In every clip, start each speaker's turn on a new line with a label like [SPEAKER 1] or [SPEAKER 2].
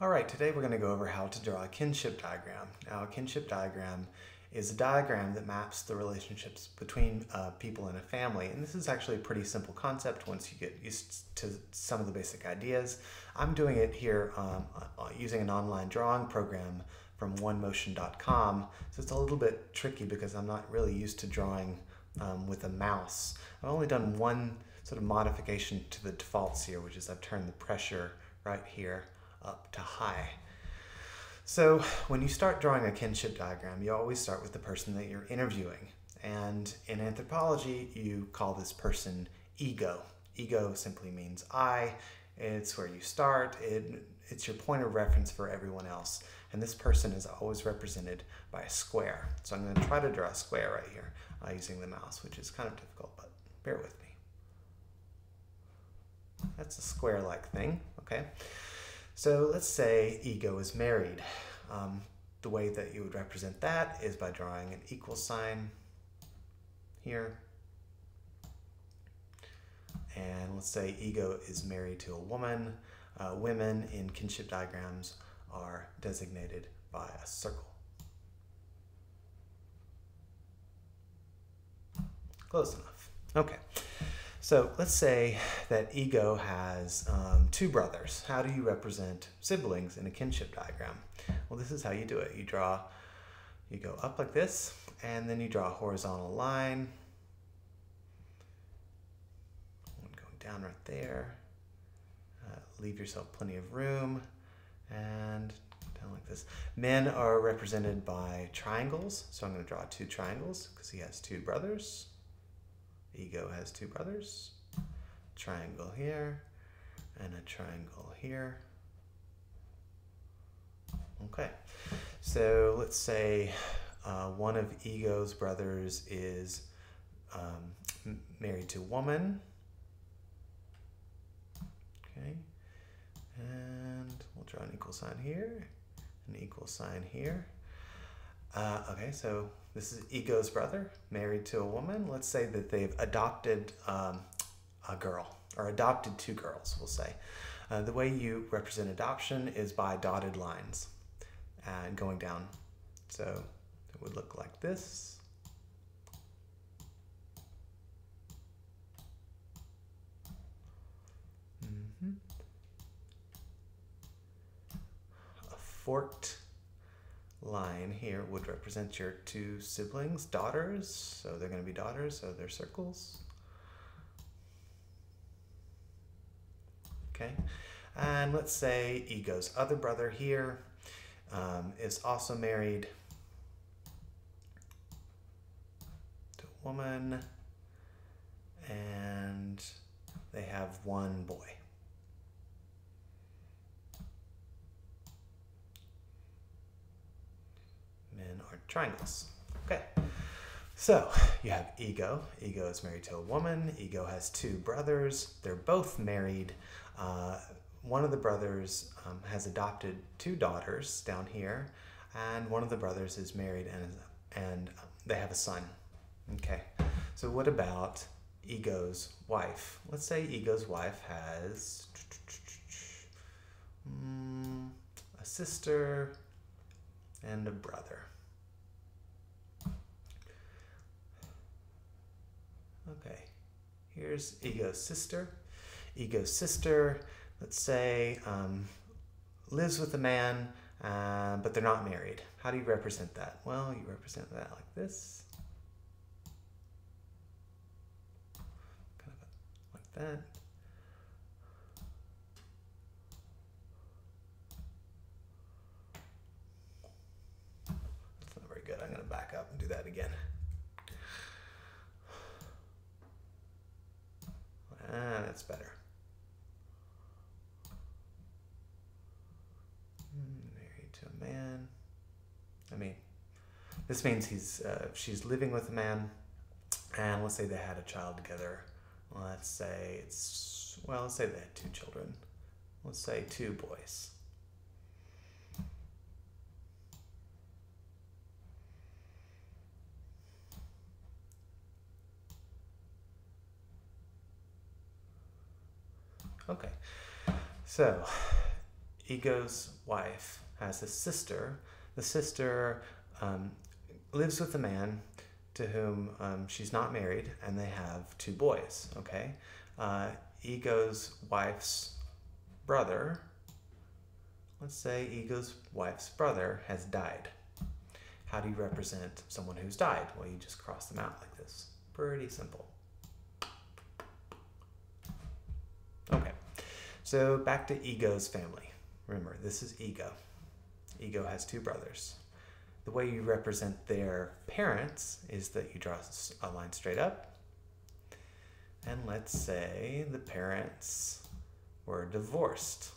[SPEAKER 1] Alright, today we're going to go over how to draw a kinship diagram. Now, a kinship diagram is a diagram that maps the relationships between people in a family, and this is actually a pretty simple concept once you get used to some of the basic ideas. I'm doing it here using an online drawing program from onemotion.com, so it's a little bit tricky because I'm not really used to drawing with a mouse. I've only done one sort of modification to the defaults here, which is I've turned the pressure right here up to high. So when you start drawing a kinship diagram, you always start with the person that you're interviewing. And in anthropology, you call this person ego. Ego simply means I. It's where you start. It's your point of reference for everyone else. And this person is always represented by a square. So I'm going to try to draw a square right here using the mouse, which is kind of difficult, but bear with me. That's a square-like thing, okay? So let's say ego is married. The way that you would represent that is by drawing an equal sign here. And let's say ego is married to a woman. Women in kinship diagrams are designated by a circle. Close enough. Okay. So let's say that ego has two brothers. How do you represent siblings in a kinship diagram? Well, this is how you do it. You go up like this, and then you draw a horizontal line. Going down right there. Leave yourself plenty of room, and down like this. Men are represented by triangles, so I'm going to draw two triangles because he has two brothers. Ego has two brothers, triangle here, and a triangle here. Okay, so let's say one of Ego's brothers is married to a woman. Okay, and we'll draw an equal sign here, an equal sign here. Okay, so this is Ego's brother, married to a woman. Let's say that they've adopted a girl, or adopted two girls, we'll say. The way you represent adoption is by dotted lines and going down. So it would look like this. A forked line here would represent your two siblings, daughters. So they're going to be daughters, so they're circles. Okay, and let's say Ego's other brother here is also married to a woman, and they have one boy. Men are triangles. Okay, so you have Ego. Ego is married to a woman. Ego has two brothers. They're both married. One of the brothers has adopted two daughters down here, and one of the brothers is married and they have a son. Okay, so what about Ego's wife? Let's say Ego's wife has a sister and a brother. Okay, here's Ego's sister. Ego's sister, let's say, lives with a man, but they're not married. How do you represent that? Well, you represent that like this. Kind of like that. That's not very good. I'm going to back up and do that again. That's better. Married to a man. I mean, this means she's living with a man, and let's say they had a child together. Let's say let's say they had two children. Let's say two boys. Okay, so Ego's wife has a sister. The sister lives with a man to whom she's not married, and they have 2 boys, okay? Ego's wife's brother, let's say Ego's wife's brother has died. How do you represent someone who's died? Well, you just cross them out like this. Pretty simple. Okay, so back to Ego's family. Remember, this is Ego. Ego has 2 brothers. The way you represent their parents is that you draw a line straight up. And let's say the parents were divorced.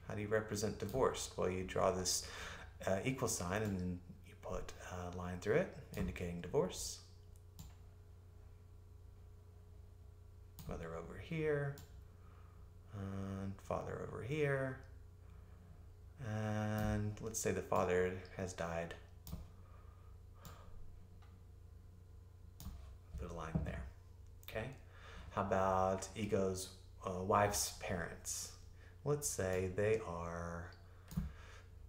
[SPEAKER 1] How do you represent divorced? Well, you draw this equal sign and then you put a line through it indicating divorce. Mother over here, and father over here. And let's say the father has died. Put a line there. Okay? How about Ego's wife's parents? Let's say they are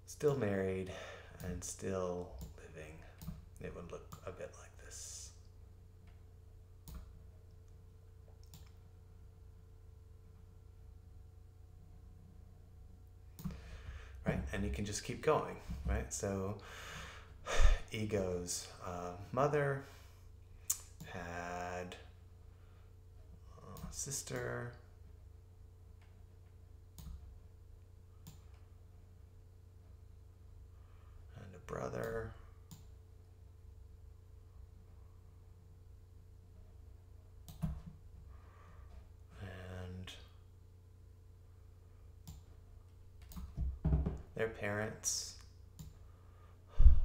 [SPEAKER 1] still married and still living. It would look a bit like this. Right? And you can just keep going, right? So Ego's mother had a sister, and a brother, and their parents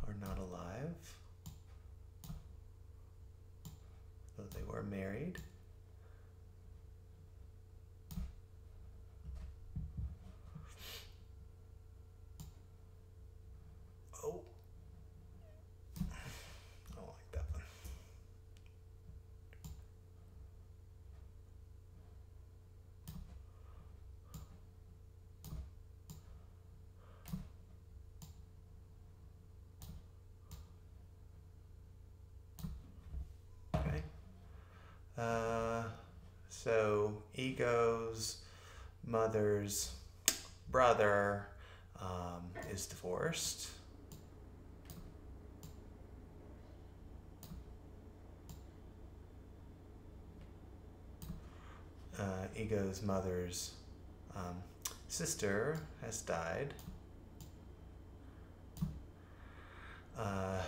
[SPEAKER 1] are not alive, though they were married. Oh, I don't like that one. Okay. So Ego's mother's brother is divorced. Ego's mother's sister has died. Let's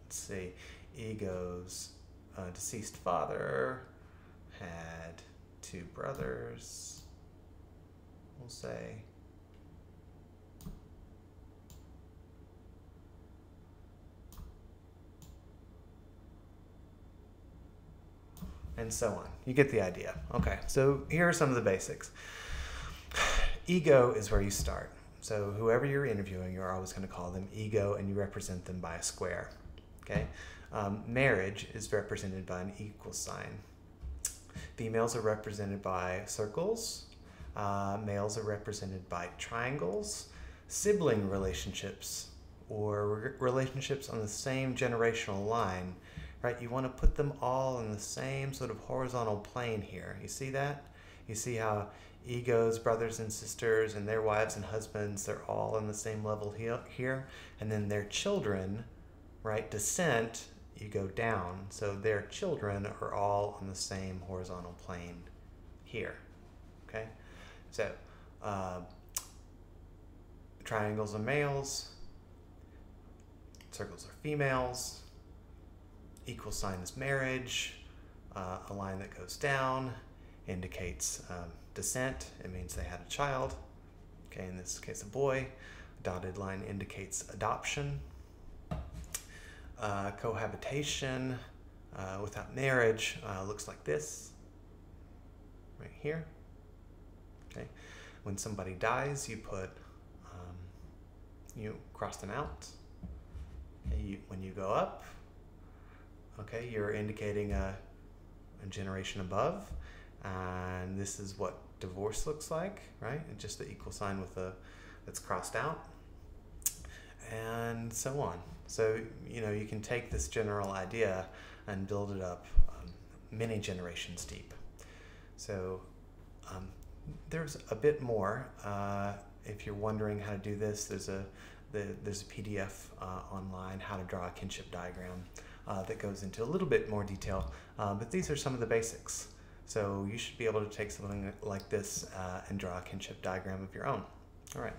[SPEAKER 1] see, Ego's deceased father had 2 brothers, we'll say. And so on. You get the idea. Okay, so here are some of the basics. Ego is where you start. So whoever you're interviewing, you're always going to call them ego, and you represent them by a square. Okay? Marriage is represented by an equal sign. Females are represented by circles. Males are represented by triangles. Sibling relationships, or relationships on the same generational line, right? You want to put them all in the same sort of horizontal plane here. You see that? You see how Ego's brothers and sisters and their wives and husbands, they're all on the same level here. And then their children, right? Descent, you go down. So their children are all on the same horizontal plane here. Okay? So triangles are males, circles are females. Equal sign is marriage. A line that goes down indicates descent. It means they had a child. Okay, in this case, a boy. A dotted line indicates adoption. Cohabitation without marriage looks like this, right here. Okay, when somebody dies, you put you cross them out. Okay, when you go up, okay, you're indicating a generation above, and this is what divorce looks like, right? And just the equal sign with a that's crossed out, and so on. So, you can take this general idea and build it up many generations deep. So there's a bit more. If you're wondering how to do this, there's a PDF online, how to draw a kinship diagram, that goes into a little bit more detail, but these are some of the basics. So you should be able to take something like this and draw a kinship diagram of your own. All right.